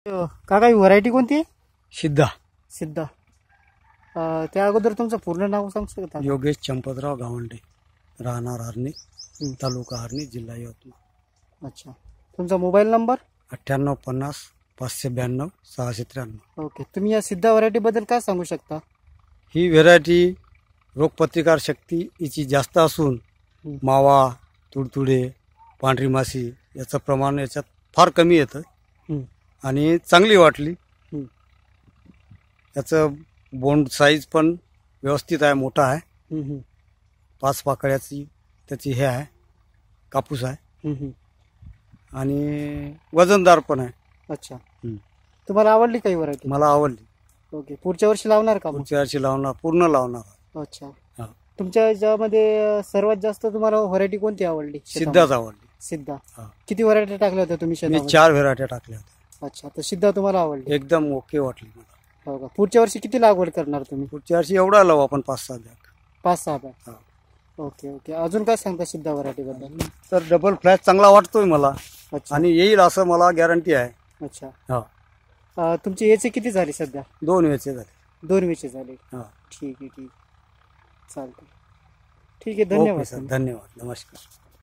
काका ही व्हरायटी कोणती आहे? सिद्धा. सिद्धा. त्या अगोदर तुमचं पूर्ण नाव सांगू शकता? योगेश चंपतराव गावंडे, राहणार हरणी, तालुका हरणी, जिल्हा यवतमाळ. अच्छा. तुमचा मोबाईल नंबर? 9850 592 693. ओके. तुम्ही या सिद्धा व्हरायटीबद्दल काय सांगू शकता? ही व्हेरायटी रोगप्रतिकार शक्ती हिची जास्त असून मावा, तुडतुडे, पांढरी माशी याचं प्रमाण याच्यात फार कमी येतं आणि चांगली वाटली. याचं बोंड साईज पण व्यवस्थित आहे, मोठा आहे. 5 पाकळ्याची त्याची हे आहे, कापूस आहे आणि वजनदार पण आहे. अच्छा. तुम्हाला आवडली काही व्हरायटी? मला आवडली. ओके. पुढच्या वर्षी लावणार का? पुढच्या वर्षी लावणार, पूर्ण लावणार. अच्छा. हा. तुमच्या याच्यामध्ये सर्वात जास्त तुम्हाला व्हरायटी कोणती आवडली? सिद्धाच आवडली. सिद्धा. हा. किती व्हरायटी टाकल्या होत्या तुम्ही मी शेतामध्ये? 4 व्हेरायट्या टाकल्या होत्या. अच्छा. तर सिद्धा तुम्हाला आवडली? एकदम ओके वाटली मला. हो का. पुढच्या वर्षी किती लागवड करणार तुम्ही? पुढच्या वर्षी एवढा लावू आपण 5-6 बॅग. 5-6 बॅग. हा. Okay okay. अजून काय सांगता सिद्धा व्हरायटी बद्दल? तर डबल फ्लॅश चांगला वाटतोय मला अच्छा. आणि येईल असं मला गॅरंटी आहे. अच्छा. हा. तुमची याचे किती झाली सध्या? 2 वेचे झाले. 2 वेचे झाले. हा. ठीक आहे. चालतं. ठीक आहे. धन्यवाद. ओके सर, धन्यवाद. नमस्कार.